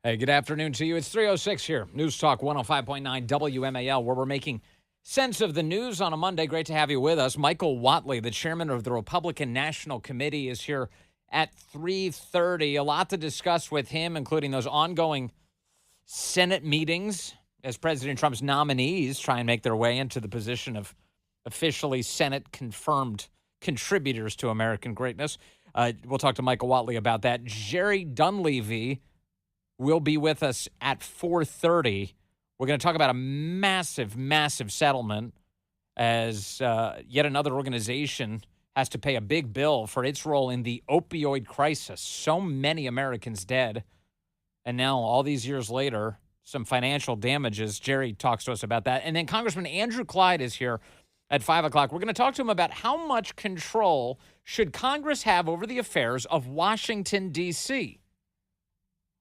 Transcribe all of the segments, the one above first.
Hey, good afternoon to you. It's 3:06 here. News Talk 105.9 WMAL, where we're making sense of the news on a Monday. Great to have you with us. Michael Whatley, the chairman of the Republican National Committee, is here at 3:30. A lot to discuss with him, including those ongoing Senate meetings as President Trump's nominees try and make their way into the position of officially Senate-confirmed contributors to American greatness. We'll talk to Michael Whatley about that. Jerry Dunleavy will be with us at 4:30. We're going to talk about a massive, massive settlement as yet another organization has to pay a big bill for its role in the opioid crisis. So many Americans dead. And now, all these years later, some financial damages. Jerry talks to us about that. And then Congressman Andrew Clyde is here at 5 o'clock. We're going to talk to him about how much control should Congress have over the affairs of Washington, D.C.,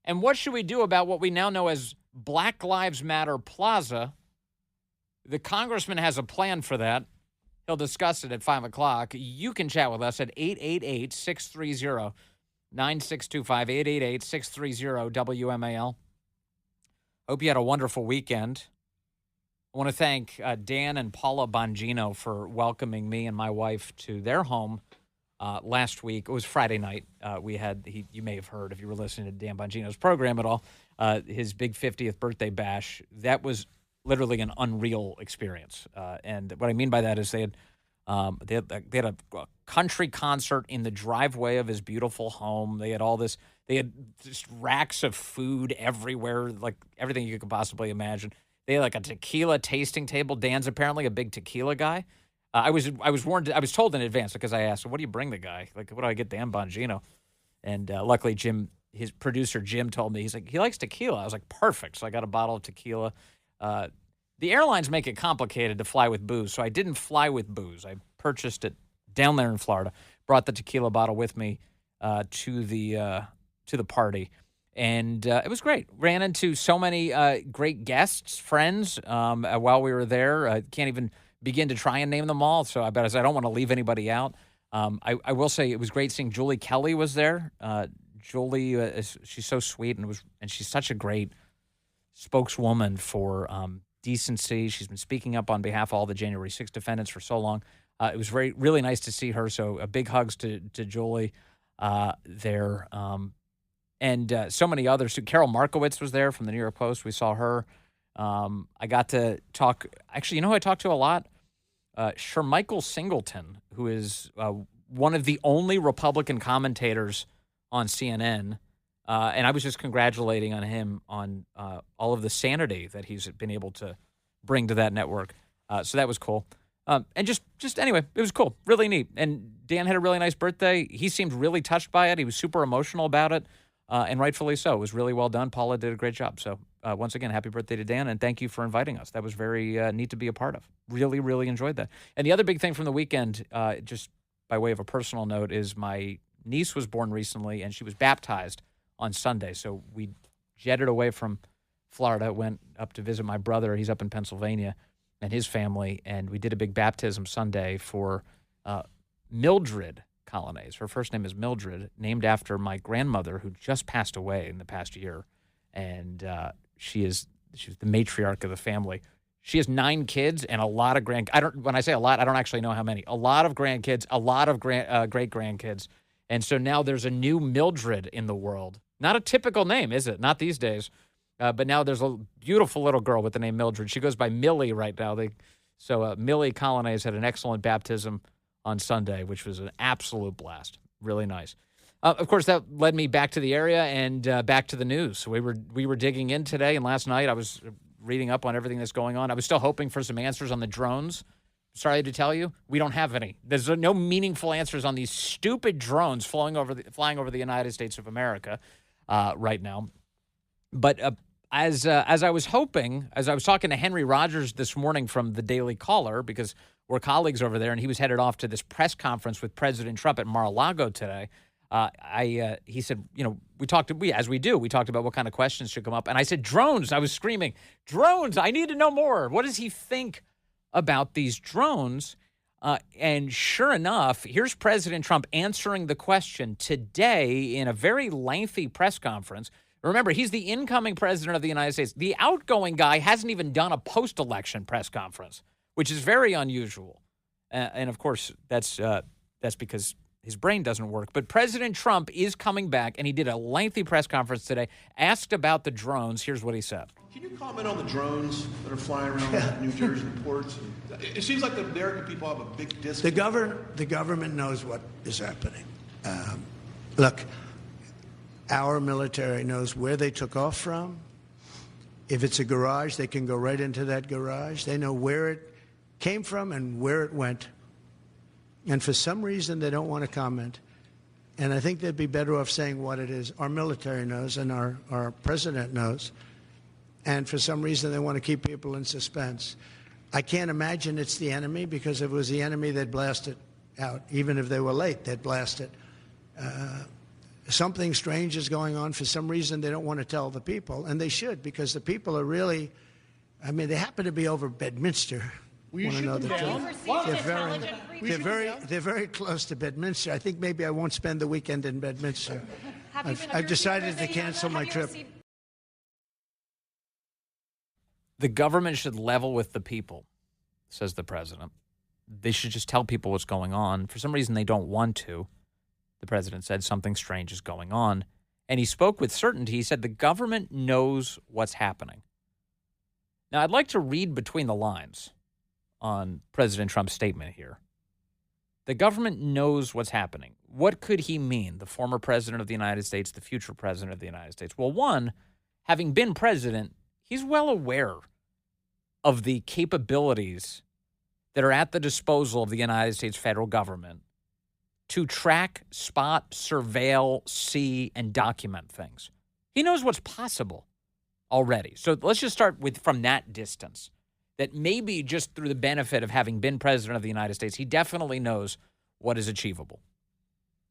and what should we do about what we now know as Black Lives Matter Plaza? The congressman has a plan for that. He'll discuss it at 5 o'clock. You can chat with us at 888-630-9625, 888-630-WMAL. Hope you had a wonderful weekend. I want to thank Dan and Paula Bongino for welcoming me and my wife to their home last week. It was Friday night. We had, you may have heard if you were listening to Dan Bongino's program at all, his big 50th birthday bash. That was literally an unreal experience. And what I mean by that is they had a country concert in the driveway of his beautiful home. They had they had just racks of food everywhere, like everything you could possibly imagine. They had like a tequila tasting table. Dan's apparently a big tequila guy. I was warned. I was told in advance because I asked, "What do you bring the guy? Like, what do I get Dan Bongino?" And luckily, his producer Jim, told me, he's like, he likes tequila. I was like, perfect. So I got a bottle of tequila. The airlines make it complicated to fly with booze, so I didn't fly with booze. I purchased it down there in Florida. Brought the tequila bottle with me to the party, and it was great. Ran into so many great guests, friends while we were there. I can't even begin to try and name them all, so I don't want to leave anybody out. I will say it was great seeing Julie Kelly was there. Julie, she's so sweet and she's such a great spokeswoman for decency. She's been speaking up on behalf of all the January 6th defendants for so long. It was really nice to see her. So big hugs to Julie there, and so many others. So Carol Markowitz was there from the New York Post. We saw her. I got to talk. Actually, you know who I talked to a lot? Michael Singleton, who is one of the only Republican commentators on CNN. And I was just congratulating on him on all of the sanity that he's been able to bring to that network. So that was cool. And just anyway, it was cool. Really neat. And Dan had a really nice birthday. He seemed really touched by it. He was super emotional about it. And rightfully so. It was really well done. Paula did a great job. So once again, happy birthday to Dan, and thank you for inviting us. That was very neat to be a part of. Really, really enjoyed that. And the other big thing from the weekend, just by way of a personal note, is my niece was born recently, and she was baptized on Sunday. So we jetted away from Florida, went up to visit my brother. He's up in Pennsylvania, and his family, and we did a big baptism Sunday for Mildred Coglianese. Her first name is Mildred, named after my grandmother, who just passed away in the past year. And she's the matriarch of the family. She has 9 kids and a lot of when I say a lot, I don't actually know how many. A lot of grandkids, a lot of great-grandkids. And so now there's a new Mildred in the world. Not a typical name, is it? Not these days. But now there's a beautiful little girl with the name Mildred. She goes by Millie right now. Millie Coglianese had an excellent baptism on Sunday, which was an absolute blast. Really nice. Of course, that led me back to the area and back to the news. So we were digging in today, and last night I was reading up on everything that's going on. I was still hoping for some answers on the drones. Sorry to tell you, we don't have any. There's no meaningful answers on these stupid drones flying over the United States of America right now. But as I was hoping, as I was talking to Henry Rogers this morning from the Daily Caller, because we're colleagues over there, and he was headed off to this press conference with President Trump at Mar-a-Lago today. He said, we talked about what kind of questions should come up. And I said, drones. I was screaming, drones. I need to know more. What does he think about these drones? And sure enough, here's President Trump answering the question today in a very lengthy press conference, Remember, he's the incoming president of the United States. The outgoing guy hasn't even done a post-election press conference, which is very unusual. And of course, that's because his brain doesn't work. But President Trump is coming back, and he did a lengthy press conference today, asked about the drones. Here's what he said. Can you comment on the drones that are flying around New Jersey ports? It seems like the American people have a big disconnect. The government knows what is happening. Look, our military knows where they took off from. If it's a garage, they can go right into that garage. They know where it came from and where it went. And for some reason, they don't want to comment. And I think they'd be better off saying what it is. Our military knows and our president knows. And for some reason, they want to keep people in suspense. I can't imagine it's the enemy, because if it was the enemy, they'd blast it out. Even if they were late, they'd blast it. Something strange is going on. For some reason, they don't want to tell the people. And they should, because the people are really, I mean, they happen to be over Bedminster. Well, you should know the truth. They're very close to Bedminster. I think maybe I won't spend the weekend in Bedminster. I've decided to cancel my trip. The government should level with the people, says the president. They should just tell people what's going on. For some reason, they don't want to. The president said something strange is going on. And he spoke with certainty. He said the government knows what's happening. Now, I'd like to read between the lines on President Trump's statement here. The government knows what's happening. What could he mean, the former president of the United States, the future president of the United States? Well, one, having been president, he's well aware of the capabilities that are at the disposal of the United States federal government to track, spot, surveil, see, and document things. He knows what's possible already. So let's just start with from that distance, that maybe just through the benefit of having been president of the United States, he definitely knows what is achievable.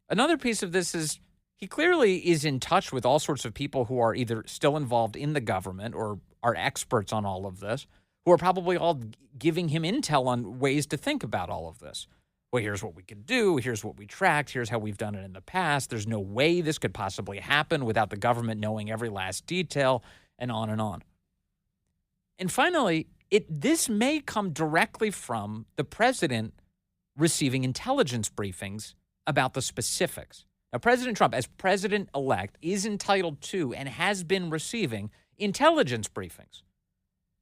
Another piece of this is he clearly is in touch with all sorts of people who are either still involved in the government or are experts on all of this, who are probably all giving him intel on ways to think about all of this. Well, here's what we could do. Here's what we tracked. Here's how we've done it in the past. There's no way this could possibly happen without the government knowing every last detail, and on and on. And finally, this may come directly from the president receiving intelligence briefings about the specifics. Now, President Trump, as president-elect, is entitled to and has been receiving intelligence briefings.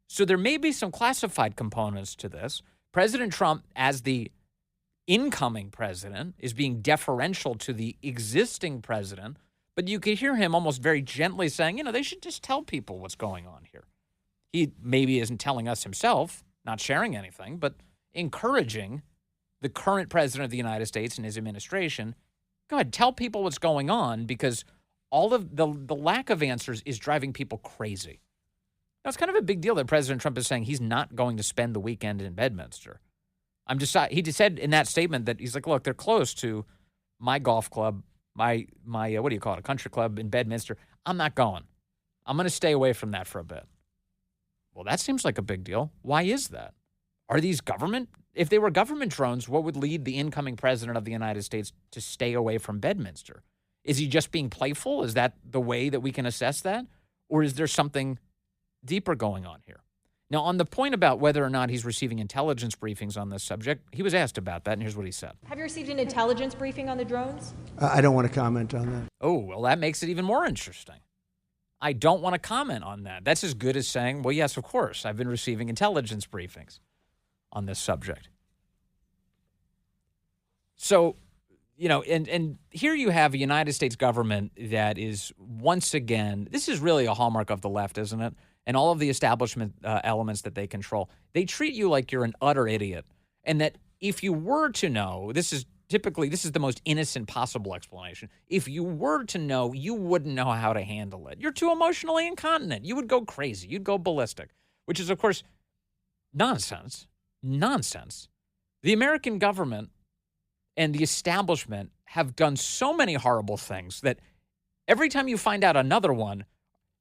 So there may be some classified components to this. President Trump, as the incoming president, is being deferential to the existing president, but you could hear him almost very gently saying, they should just tell people what's going on here. He maybe isn't telling us himself, not sharing anything, but encouraging the current president of the United States and his administration, go ahead, tell people what's going on, because all of the lack of answers is driving people crazy. Now, it's kind of a big deal that President Trump is saying he's not going to spend the weekend in Bedminster. He just said in that statement that he's like, look, they're close to my golf club, my what do you call it, a country club in Bedminster. I'm not going. I'm going to stay away from that for a bit. Well, that seems like a big deal. Why is that? Are these government? If they were government drones, what would lead the incoming president of the United States to stay away from Bedminster? Is he just being playful? Is that the way that we can assess that? Or is there something deeper going on here? Now, on the point about whether or not he's receiving intelligence briefings on this subject, he was asked about that, and here's what he said. Have you received an intelligence briefing on the drones? I don't want to comment on that. Oh, well, that makes it even more interesting. I don't want to comment on that. That's as good as saying, well, yes, of course, I've been receiving intelligence briefings on this subject. So, and here you have a United States government that is, once again, this is really a hallmark of the left, isn't it? And all of the establishment elements that they control. They treat you like you're an utter idiot. And that if you were to know, this is the most innocent possible explanation. If you were to know, you wouldn't know how to handle it. You're too emotionally incontinent. You would go crazy. You'd go ballistic, which is, of course, nonsense. Nonsense. The American government and the establishment have done so many horrible things that every time you find out another one,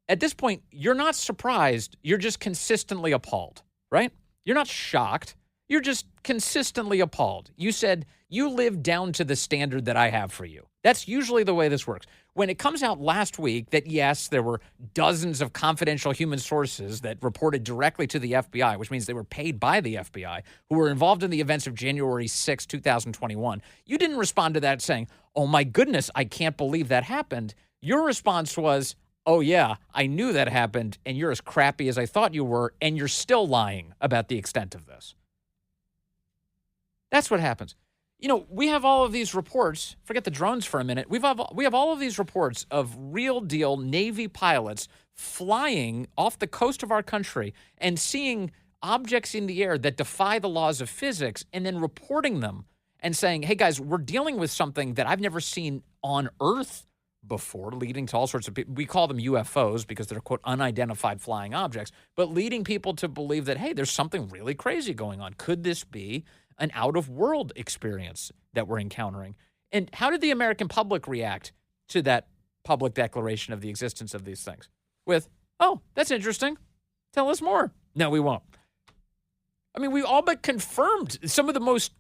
at this point, you're not surprised. You're just consistently appalled, right? You're not shocked. You're just consistently appalled. You said, you live down to the standard that I have for you. That's usually the way this works. when it comes out last week that, yes, there were dozens of confidential human sources that reported directly to the FBI, which means they were paid by the FBI, who were involved in the events of January 6, 2021, you didn't respond to that saying, oh, my goodness, I can't believe that happened. Your response was, oh, yeah, I knew that happened, and you're as crappy as I thought you were, and you're still lying about the extent of this. That's what happens. You know, we have all of these reports. Forget the drones for a minute. We have all of these reports of real deal Navy pilots flying off the coast of our country and seeing objects in the air that defy the laws of physics and then reporting them and saying, hey, guys, we're dealing with something that I've never seen on Earth before, leading to all sorts of people. We call them UFOs because they're, quote, unidentified flying objects, but leading people to believe that, hey, there's something really crazy going on. Could this be an out-of-world experience that we're encountering? And how did the American public react to that public declaration of the existence of these things? With, oh, that's interesting. Tell us more. No, we won't. I mean, we all but confirmed some of the most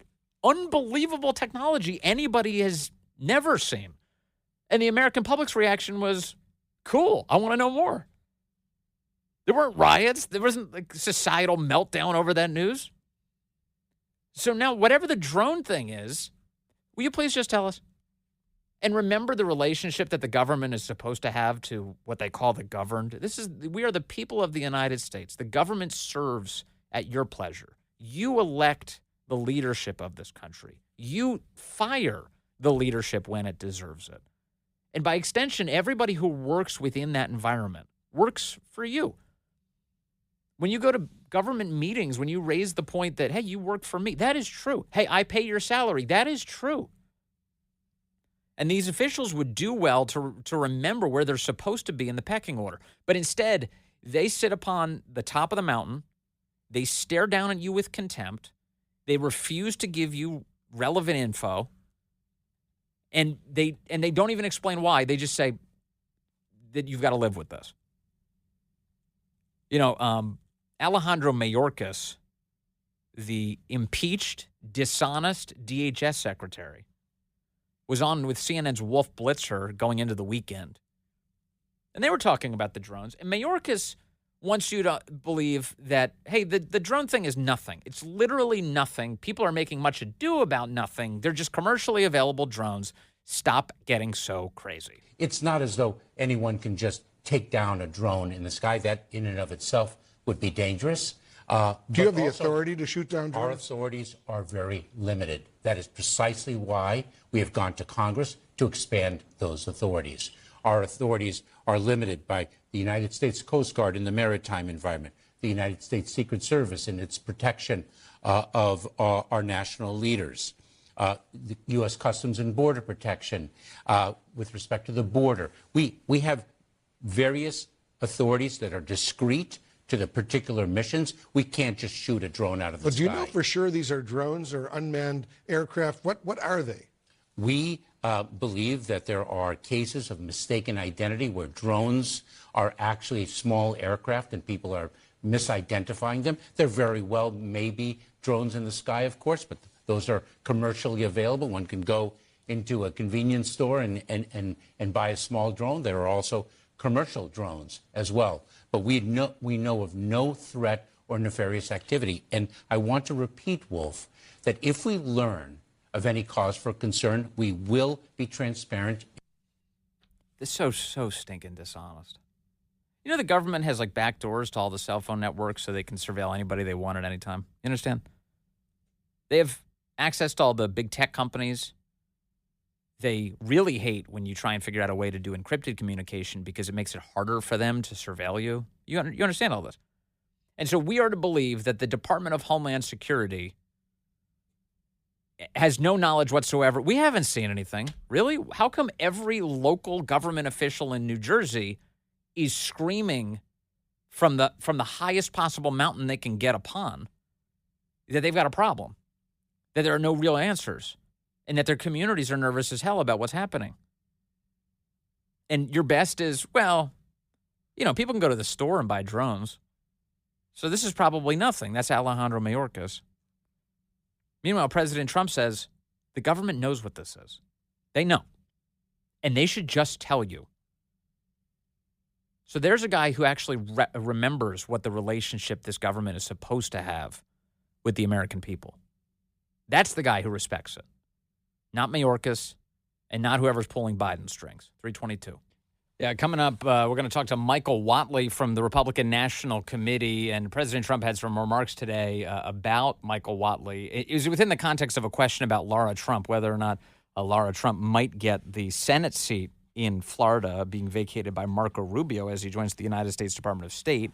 unbelievable technology anybody has never seen. And the American public's reaction was, cool, I want to know more. There weren't riots. There wasn't like societal meltdown over that news. So now, whatever the drone thing is, will you please just tell us? And remember the relationship that the government is supposed to have to what they call the governed. We are the people of the United States. The government serves at your pleasure. You elect the leadership of this country. You fire the leadership when it deserves it. And by extension, everybody who works within that environment works for you. When you go to government meetings, when you raise the point that, hey, you work for me, that is true. Hey, I pay your salary, that is true. And these officials would do well to remember where they're supposed to be in the pecking order. But instead, they sit upon the top of the mountain, they stare down at you with contempt, they refuse to give you relevant info, and they don't even explain why. They just say that you've got to live with this. You know, Alejandro Mayorkas, the impeached, dishonest DHS secretary, was on with CNN's Wolf Blitzer going into the weekend. And they were talking about the drones. And Mayorkas wants you to believe that, hey, the drone thing is nothing. It's literally nothing. People are making much ado about nothing. They're just commercially available drones. Stop getting so crazy. It's not as though anyone can just take down a drone in the sky. That in and of itself would be dangerous. Do you have the authority to shoot down drones? Our authorities are very limited. That is precisely why we have gone to Congress to expand those authorities. Our authorities are limited by the United States Coast Guard in the maritime environment, the United States Secret Service in its protection of our national leaders, the U.S. Customs and Border Protection with respect to the border. We have various authorities that are discrete to the particular missions. We can't just shoot a drone out of the sky. But do you know for sure these are drones or unmanned aircraft? What are they? We believe that there are cases of mistaken identity where drones are actually small aircraft and people are misidentifying them. There very well may be drones in the sky, of course, but those are commercially available. One can go into a convenience store and buy a small drone. There are also commercial drones as well. But we know of no threat or nefarious activity. And I want to repeat, Wolf, that if we learn of any cause for concern, we will be transparent. It's so stinking dishonest. You know, the government has like back doors to all the cell phone networks so they can surveil anybody they want at any time. You understand? They have access to all the big tech companies. They really hate when you try and figure out a way to do encrypted communication because it makes it harder for them to surveil you. You understand all this? And so we are to believe that the Department of Homeland Security has no knowledge whatsoever. We haven't seen anything. Really? How come every local government official in New Jersey is screaming from the highest possible mountain they can get upon that they've got a problem, that there are no real answers, and that their communities are nervous as hell about what's happening? And your best is, well, you know, people can go to the store and buy drones. So this is probably nothing. That's Alejandro Mayorkas. Meanwhile, President Trump says the government knows what this is. They know. and they should just tell you. So there's a guy who actually remembers what the relationship this government is supposed to have with the American people. That's the guy who respects it. Not Mayorkas and not whoever's pulling Biden's strings. 322. Yeah, coming up, we're going to talk to Michael Whatley from the Republican National Committee, and President Trump had some remarks today about Michael Whatley. It was within the context of a question about Laura Trump, whether or not Laura Trump might get the Senate seat in Florida being vacated by Marco Rubio as he joins the United States Department of State.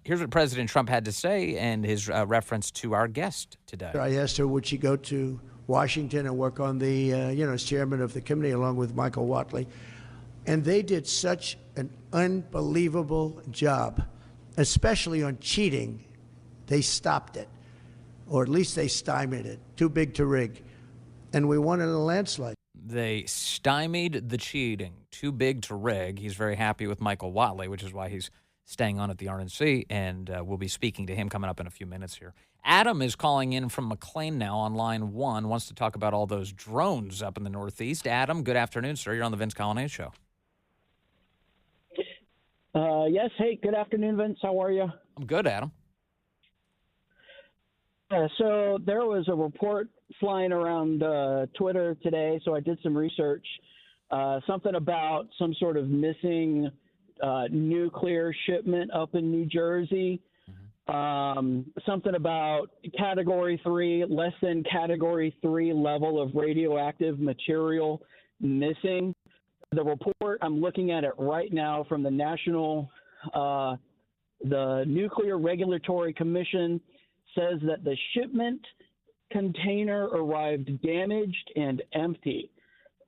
Here's what President Trump had to say and his reference to our guest today. I asked her, would she go to Washington and work on the, as chairman of the committee along with Michael Whatley. And they did such an unbelievable job, especially on cheating. They stopped it, or at least they stymied it. Too big to rig. And we won in a landslide. They stymied the cheating. Too big to rig. He's very happy with Michael Whatley, which is why he's staying on at the RNC, and we'll be speaking to him coming up in a few minutes here. Adam is calling in from McLean now on line 1, wants to talk about all those drones up in the Northeast. Adam, good afternoon, sir. You're on the Vince Coglianese Show. Yes. Hey, good afternoon, Vince. How are you? I'm good, Adam. So there was a report flying around Twitter today, so I did some research. Something about some sort of missing nuclear shipment up in New Jersey. Something about Category 3, less than Category 3 level of radioactive material missing. The report, I'm looking at it right now from the the Nuclear Regulatory Commission, says that the shipment container arrived damaged and empty.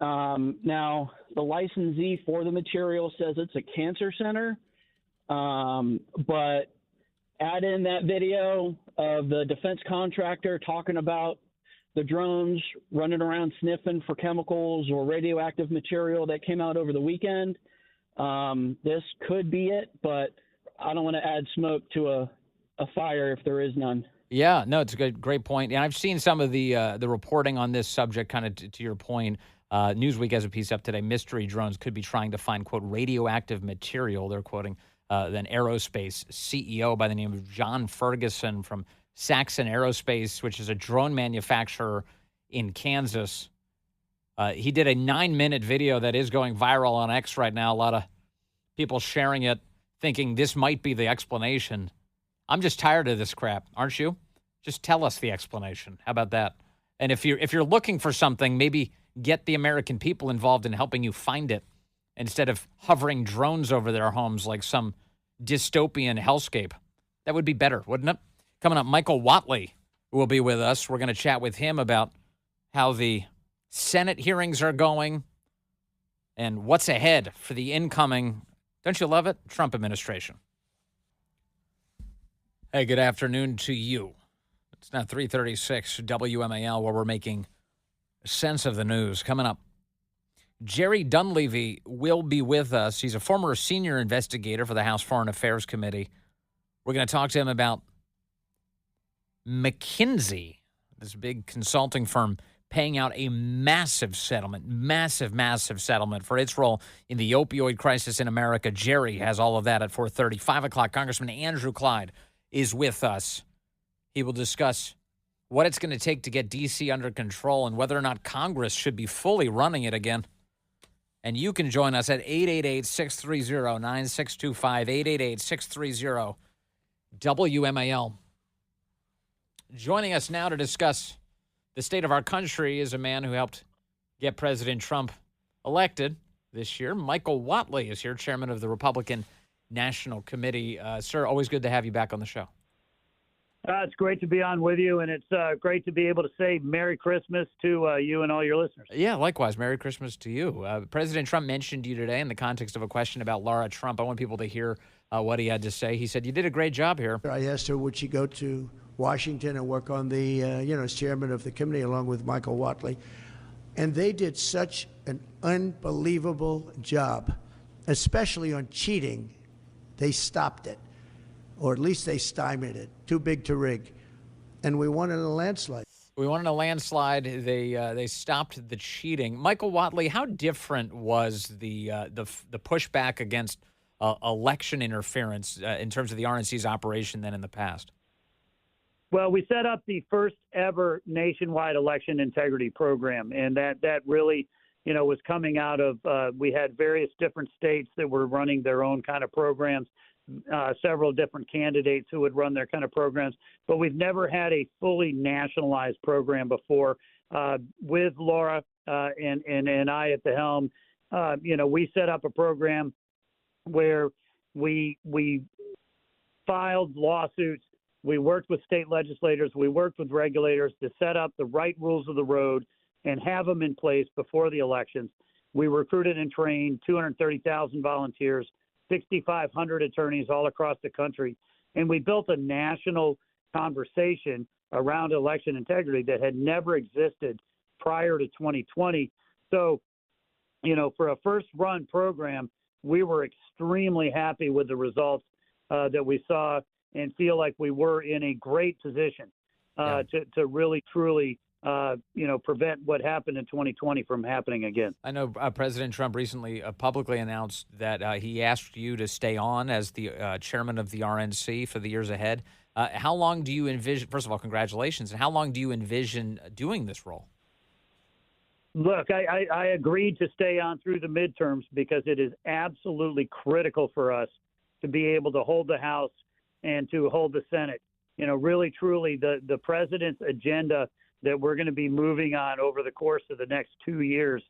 Now, the licensee for the material says it's a cancer center, but add in that video of the defense contractor talking about the drones running around sniffing for chemicals or radioactive material that came out over the weekend. This could be it, but I don't want to add smoke to a fire if there is none. Yeah, no, it's a great point. And I've seen some of the reporting on this subject, kind of to your point. Newsweek has a piece up today. Mystery drones could be trying to find, quote, radioactive material. They're quoting an aerospace CEO by the name of John Ferguson from Saxon Aerospace, which is a drone manufacturer in Kansas. He did a 9-minute video that is going viral on X right now. A lot of people sharing it, thinking this might be the explanation. I'm just tired of this crap, aren't you? Just tell us the explanation. How about that? And if you're looking for something, maybe get the American people involved in helping you find it instead of hovering drones over their homes like some dystopian hellscape. That would be better, wouldn't it? Coming up, Michael Whatley will be with us. We're going to chat with him about how the Senate hearings are going and what's ahead for the incoming, don't you love it, Trump administration. Hey, good afternoon to you. It's now 3:36 WMAL, where we're making sense of the news. Coming up, Jerry Dunleavy will be with us. He's a former senior investigator for the House Foreign Affairs Committee. We're going to talk to him about McKinsey, this big consulting firm, paying out a massive settlement for its role in the opioid crisis in America. Jerry has all of that at 4:30. 5 o'clock, Congressman Andrew Clyde is with us. He will discuss what it's going to take to get D.C. under control and whether or not Congress should be fully running it again. And you can join us at 888-630-9625, 888-630-WMAL. Joining us now to discuss the state of our country is a man who helped get President Trump elected this year. Michael Whatley is here, chairman of the Republican National Committee. Sir, always good to have you back on the show. It's great to be on with you, and it's great to be able to say Merry Christmas to you and all your listeners. Yeah, likewise. Merry Christmas to you. President Trump mentioned you today in the context of a question about Laura Trump. I want people to hear what he had to say. He said, you did a great job here. I asked her, would she go to Washington and work on the, as chairman of the committee along with Michael Whatley. And they did such an unbelievable job, especially on cheating. They stopped it, or at least they stymied it. Too big to rig. And we won in a landslide. We won in a landslide. They stopped the cheating. Michael Whatley, how different was the pushback against election interference in terms of the RNC's operation than in the past? Well, we set up the first ever nationwide election integrity program, and that really, was coming out of we had various different states that were running their own kind of programs, several different candidates who would run their kind of programs, but we've never had a fully nationalized program before. With Laura and I at the helm, we set up a program where we filed lawsuits. We worked with state legislators. We worked with regulators to set up the right rules of the road and have them in place before the elections. We recruited and trained 230,000 volunteers, 6,500 attorneys all across the country, and we built a national conversation around election integrity that had never existed prior to 2020. So, for a first-run program, we were extremely happy with the results that we saw and feel like we were in a great position to really, truly, prevent what happened in 2020 from happening again. I know President Trump recently publicly announced that he asked you to stay on as the chairman of the RNC for the years ahead. How long do you envision, first of all, congratulations, and how long do you envision doing this role? Look, I agreed to stay on through the midterms because it is absolutely critical for us to be able to hold the House and to hold the Senate. Really, truly, the president's agenda that we're going to be moving on over the course of the next 2 years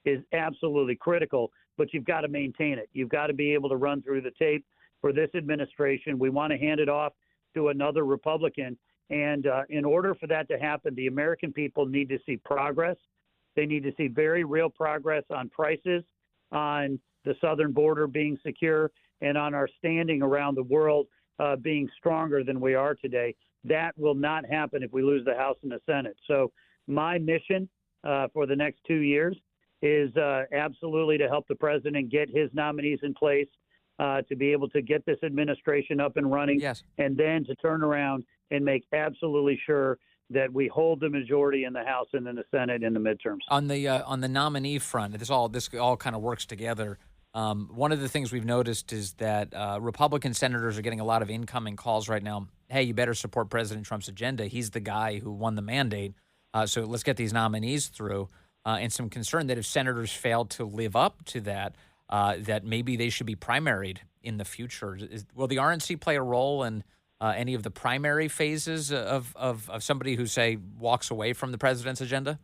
is absolutely critical, but you've got to maintain it. You've got to be able to run through the tape for this administration. We want to hand it off to another Republican. And in order for that to happen, the American people need to see progress. They need to see very real progress on prices, on the southern border being secure, and on our standing around the world being stronger than we are today. That will not happen if we lose the House and the Senate. So my mission for the next 2 years is absolutely to help the president get his nominees in place, to be able to get this administration up and running, yes, and then to turn around and make absolutely sure that we hold the majority in the House and in the Senate in the midterms. On the nominee front, this all kind of works together. One of the things we've noticed is that Republican senators are getting a lot of incoming calls right now. Hey, you better support President Trump's agenda. He's the guy who won the mandate. So let's get these nominees through. And some concern that if senators fail to live up to that, that maybe they should be primaried in the future. Will the RNC play a role in any of the primary phases of somebody who, say, walks away from the president's agenda?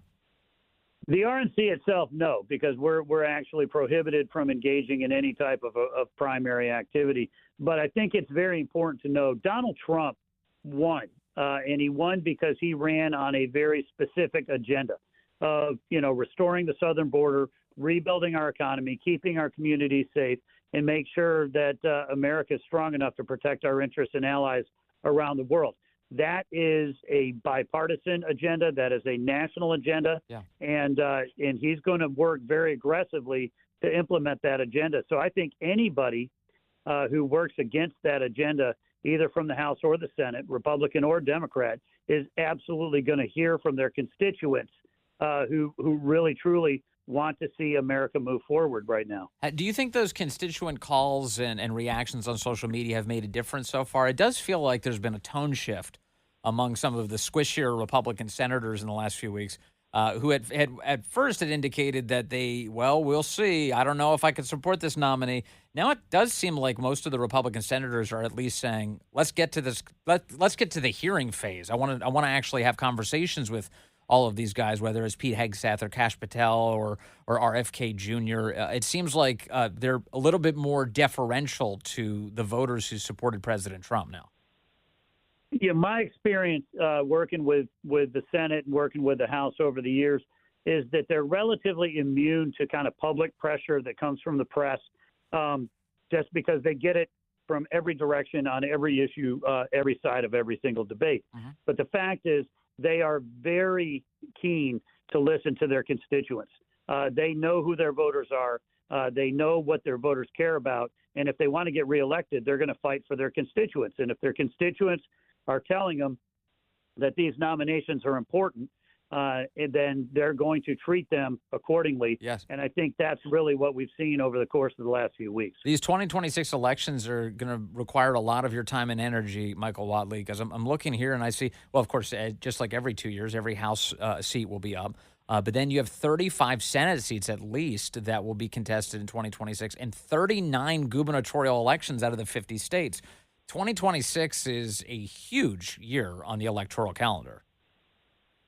The RNC itself, no, because we're actually prohibited from engaging in any type of primary activity. But I think it's very important to know Donald Trump won, and he won because he ran on a very specific agenda of, restoring the southern border, rebuilding our economy, keeping our communities safe, and make sure that America is strong enough to protect our interests and allies around the world. That is a bipartisan agenda. That is a national agenda. Yeah. And he's going to work very aggressively to implement that agenda. So I think anybody who works against that agenda, either from the House or the Senate, Republican or Democrat, is absolutely going to hear from their constituents who really, truly want to see America move forward right now. Do you think those constituent calls and reactions on social media have made a difference so far? It does feel like there's been a tone shift among some of the squishier Republican senators in the last few weeks who had at first had indicated that we'll see. I don't know if I can support this nominee. Now it does seem like most of the Republican senators are at least saying, let's get to this. Let's get to the hearing phase. I want to actually have conversations with all of these guys, whether it's Pete Hegseth or Kash Patel or RFK Jr. It seems like they're a little bit more deferential to the voters who supported President Trump now. Yeah, my experience working with the Senate and working with the House over the years is that they're relatively immune to kind of public pressure that comes from the press, just because they get it from every direction on every issue, every side of every single debate. Mm-hmm. But the fact is, they are very keen to listen to their constituents. They know who their voters are. They know what their voters care about. And if they want to get reelected, they're going to fight for their constituents. And if their constituents are telling them that these nominations are important and then they're going to treat them accordingly. Yes. And I think that's really what we've seen over the course of the last few weeks. These 2026 elections are going to require a lot of your time and energy, Michael Whatley, because I'm looking here and I see, well, of course, just like every 2 years, every House seat will be up. But then you have 35 Senate seats at least that will be contested in 2026 and 39 gubernatorial elections out of the 50 states. 2026 is a huge year on the electoral calendar.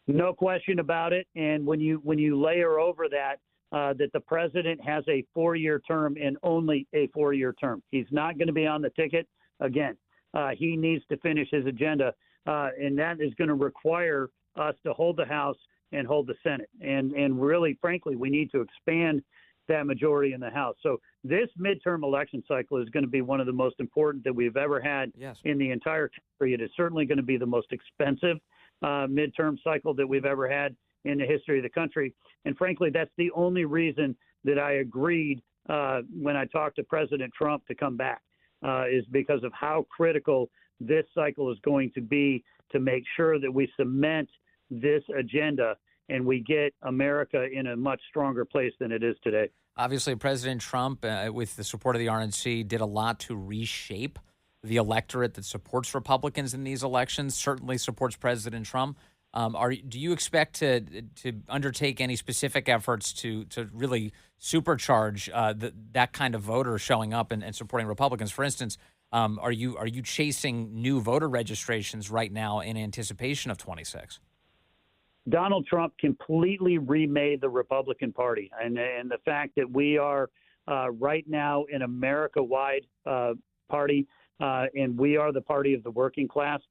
No question about it. And when you layer over that, that the president has a 4-year term and only a 4-year term, he's not going to be on the ticket again. He needs to finish his agenda, and that is going to require us to hold the House and hold the Senate. And really, frankly, we need to expand that majority in the House. So this midterm election cycle is going to be one of the most important that we've ever had in the entire country. It is certainly going to be the most expensive midterm cycle that we've ever had in the history of the country. And frankly, that's the only reason that I agreed when I talked to President Trump to come back, is because of how critical this cycle is going to be to make sure that we cement this agenda and we get America in a much stronger place than it is today. Obviously, President Trump, with the support of the RNC, did a lot to reshape the electorate that supports Republicans in these elections, certainly supports President Trump. Do you expect to undertake any specific efforts to really supercharge that kind of voter showing up and supporting Republicans? For instance, are you chasing new voter registrations right now in anticipation of 26? Donald Trump completely remade the Republican Party, and the fact that we are right now an America-wide party, and we are the party of the working class.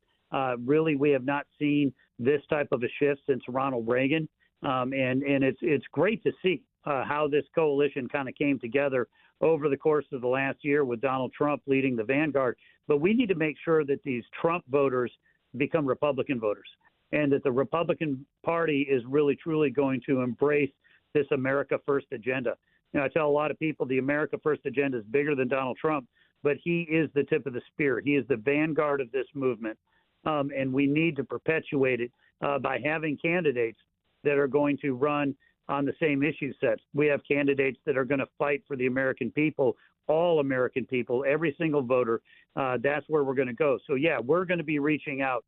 Really, we have not seen this type of a shift since Ronald Reagan, and it's great to see how this coalition kind of came together over the course of the last year with Donald Trump leading the vanguard. But we need to make sure that these Trump voters become Republican voters, and that the Republican Party is really, truly going to embrace this America First agenda. You know, I tell a lot of people the America First agenda is bigger than Donald Trump, but he is the tip of the spear. He is the vanguard of this movement, and we need to perpetuate it by having candidates that are going to run on the same issue sets. We have candidates that are going to fight for the American people, all American people, every single voter. That's where we're going to go. So, yeah, we're going to be reaching out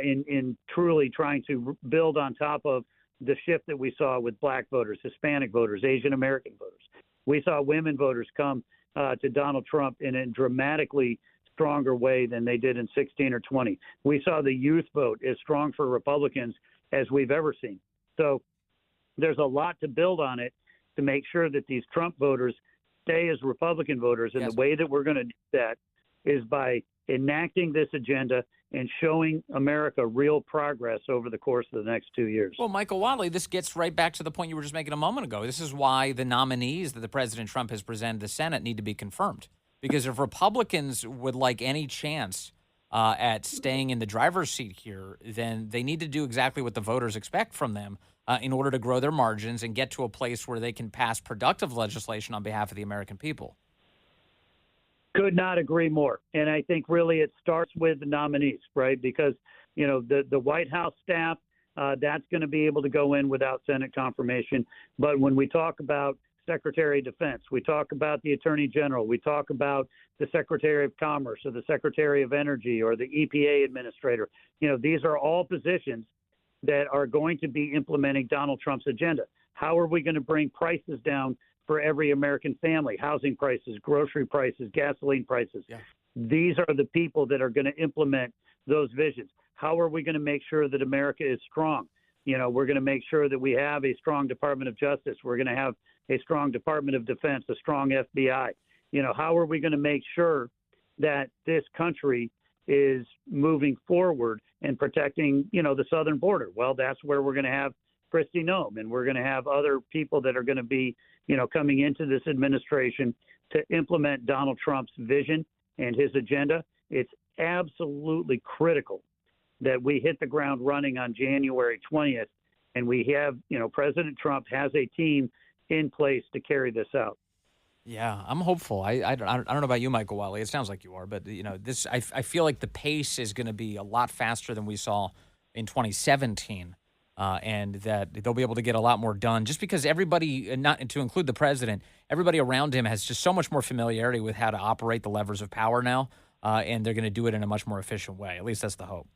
in truly trying to build on top of the shift that we saw with black voters, Hispanic voters, Asian American voters. We saw women voters come to Donald Trump in a dramatically stronger way than they did in 16 or 20. We saw the youth vote as strong for Republicans as we've ever seen. So there's a lot to build on it to make sure that these Trump voters stay as Republican voters. And the way that we're going to do that is by enacting this agenda and showing America real progress over the course of the next 2 years. Well, Michael Whatley, this gets right back to the point you were just making a moment ago. This is why the nominees that the President Trump has presented to the Senate need to be confirmed. Because if Republicans would like any chance at staying in the driver's seat here, then they need to do exactly what the voters expect from them in order to grow their margins and get to a place where they can pass productive legislation on behalf of the American people. Could not agree more. And I think really it starts with the nominees, right? Because, you know, the White House staff, that's going to be able to go in without Senate confirmation. But when we talk about Secretary of Defense, we talk about the Attorney General, we talk about the Secretary of Commerce or the Secretary of Energy or the EPA Administrator, you know, these are all positions that are going to be implementing Donald Trump's agenda. How are we going to bring prices down for every American family? Housing prices, grocery prices, gasoline prices. Yeah. These are the people that are going to implement those visions. How are we going to make sure that America is strong? You know, we're going to make sure that we have a strong Department of Justice. We're going to have a strong Department of Defense, a strong FBI. You know, how are we going to make sure that this country is moving forward and protecting, you know, the southern border? Well, that's where we're going to have Kristi Noem, and we're going to have other people that are going to be, you know, coming into this administration to implement Donald Trump's vision and his agenda. It's absolutely critical that we hit the ground running on January 20th, and we have, you know, President Trump has a team in place to carry this out. Yeah, I'm hopeful. I don't know about you, Michael Whatley. It sounds like you are, but, you know, this I feel like the pace is going to be a lot faster than we saw in 2017 and that they'll be able to get a lot more done just because everybody, and not to include the president, everybody around him has just so much more familiarity with how to operate the levers of power now, and they're going to do it in a much more efficient way. At least that's the hope.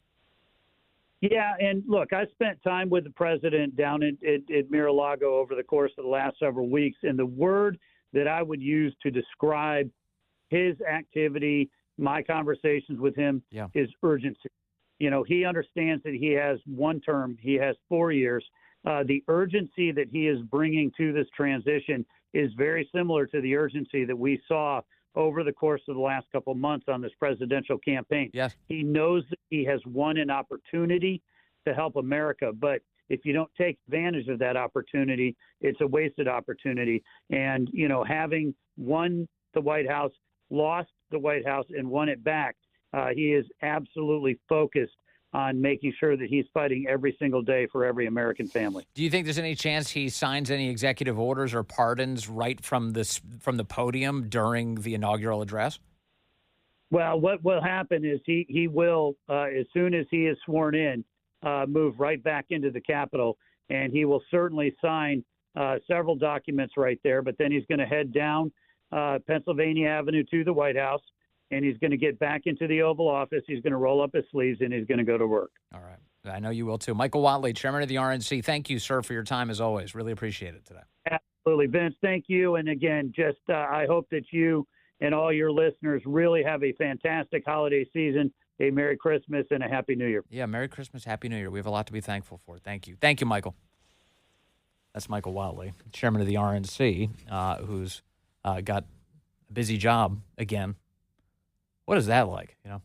Yeah, and look, I spent time with the president down at Mar-a-Lago over the course of the last several weeks, and the word that I would use to describe his activity, my conversations with him, is urgency. You know, he understands that he has one term, he has 4 years. The urgency that he is bringing to this transition is very similar to the urgency that we saw over the course of the last couple of months on this presidential campaign. Yes. He knows that he has won an opportunity to help America, but if you don't take advantage of that opportunity, it's a wasted opportunity. And, you know, having won the White House, lost the White House, and won it back, he is absolutely focused on making sure that he's fighting every single day for every American family. Do you think there's any chance he signs any executive orders or pardons right from the podium during the inaugural address? Well, what will happen is he will, as soon as he is sworn in, move right back into the Capitol, and he will certainly sign several documents right there, but then he's going to head down Pennsylvania Avenue to the White House, and he's going to get back into the Oval Office. He's going to roll up his sleeves, and he's going to go to work. All right. I know you will, too. Michael Whatley, chairman of the RNC, thank you, sir, for your time as always. Really appreciate it today. Absolutely. Vince, thank you. And again, just I hope that you and all your listeners really have a fantastic holiday season, a Merry Christmas, and a Happy New Year. Yeah, Merry Christmas, Happy New Year. We have a lot to be thankful for. Thank you. Thank you, Michael. That's Michael Whatley, chairman of the RNC, who's got a busy job again. What is that like? You know,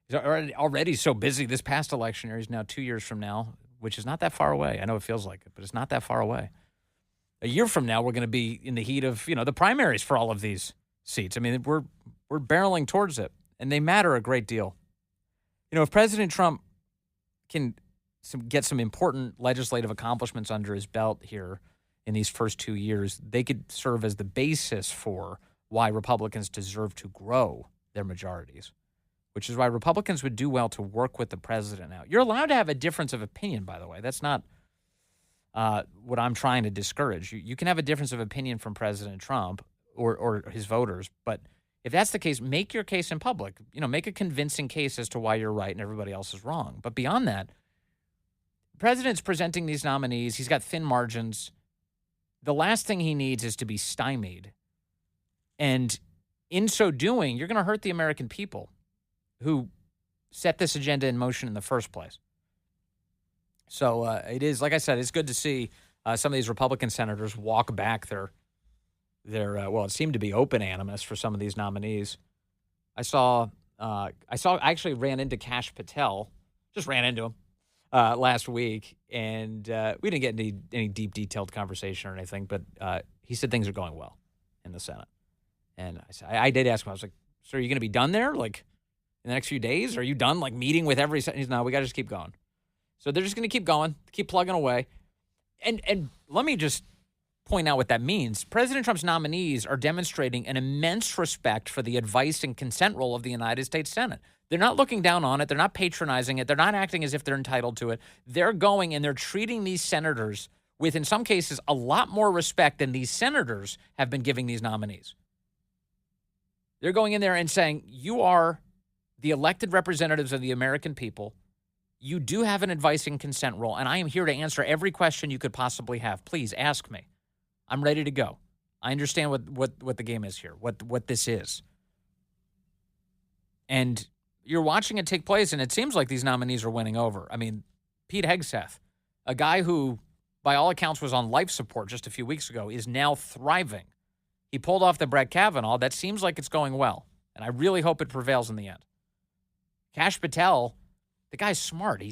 he's already so busy. This past election year, he's now 2 years from now, which is not that far away. I know it feels like it, but it's not that far away. A year from now, we're going to be in the heat of, you know, the primaries for all of these seats. I mean, we're barreling towards it, and they matter a great deal. You know, if President Trump can get some important legislative accomplishments under his belt here in these first 2 years, they could serve as the basis for why Republicans deserve to grow their majorities, which is why Republicans would do well to work with the president now. You're allowed to have a difference of opinion, by the way. That's not what I'm trying to discourage. You can have a difference of opinion from President Trump or his voters, but if that's the case, make your case in public. You know, make a convincing case as to why you're right and everybody else is wrong. But beyond that, the president's presenting these nominees. He's got thin margins. The last thing he needs is to be stymied. And in so doing, you're going to hurt the American people who set this agenda in motion in the first place. So it is, like I said, it's good to see some of these Republican senators walk back their well, it seemed to be open animus for some of these nominees. I actually ran into Kash Patel, just ran into him last week, and we didn't get any deep, detailed conversation or anything, but he said things are going well in the Senate. And I did ask him, I was like, so are you going to be done there, like, in the next few days? Are you done, like, meeting with every... He's, no, we got to just keep going. So they're just going to keep going, keep plugging away. And let me just point out what that means. President Trump's nominees are demonstrating an immense respect for the advice and consent role of the United States Senate. They're not looking down on it. They're not patronizing it. They're not acting as if they're entitled to it. They're going and they're treating these senators with, in some cases, a lot more respect than these senators have been giving these nominees. They're going in there and saying, you are the elected representatives of the American people. You do have an advice and consent role, and I am here to answer every question you could possibly have. Please ask me. I'm ready to go. I understand what the game is here, what this is. And you're watching it take place, and it seems like these nominees are winning over. I mean, Pete Hegseth, a guy who, by all accounts, was on life support just a few weeks ago, is now thriving. He pulled off the Brett Kavanaugh. That seems like it's going well, and I really hope it prevails in the end. Kash Patel, the guy's smart.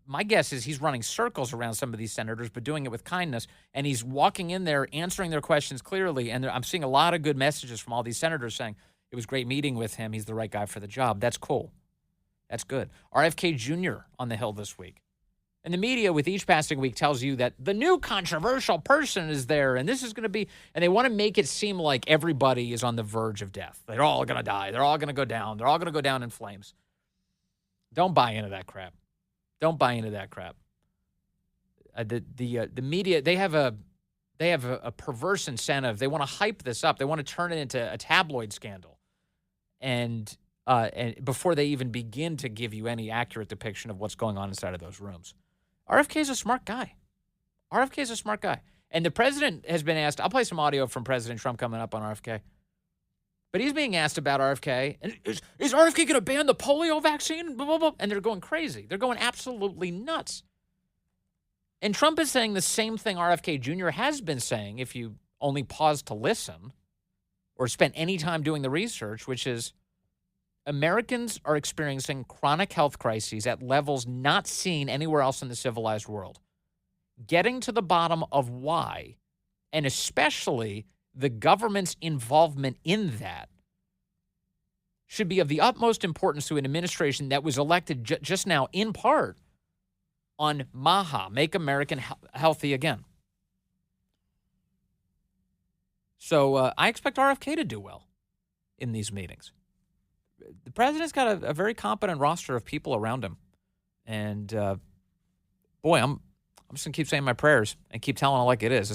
My guess is he's running circles around some of these senators, but doing it with kindness, and he's walking in there, answering their questions clearly, and I'm seeing a lot of good messages from all these senators saying, it was great meeting with him. He's the right guy for the job. That's cool. That's good. RFK Jr. on the Hill this week. And the media with each passing week tells you that the new controversial person is there, and this is going to be, and they want to make it seem like everybody is on the verge of death. They're all going to die. They're all going to go down. They're all going to go down in flames. Don't buy into that crap. Don't buy into that crap. The media, they have a perverse incentive. They want to hype this up. They want to turn it into a tabloid scandal, and before they even begin to give you any accurate depiction of what's going on inside of those rooms. RFK is a smart guy. RFK is a smart guy. And the president has been asked, I'll play some audio from President Trump coming up on RFK. But he's being asked about RFK. And is RFK going to ban the polio vaccine? Blah, blah, blah. And they're going crazy. They're going absolutely nuts. And Trump is saying the same thing RFK Jr. has been saying if you only pause to listen or spent any time doing the research, which is Americans are experiencing chronic health crises at levels not seen anywhere else in the civilized world. Getting to the bottom of why, and especially the government's involvement in that, should be of the utmost importance to an administration that was elected just now in part on MAHA, Make America Healthy Again. So I expect RFK to do well in these meetings. The president's got a very competent roster of people around him. And, boy, I'm just going to keep saying my prayers and keep telling it like it is.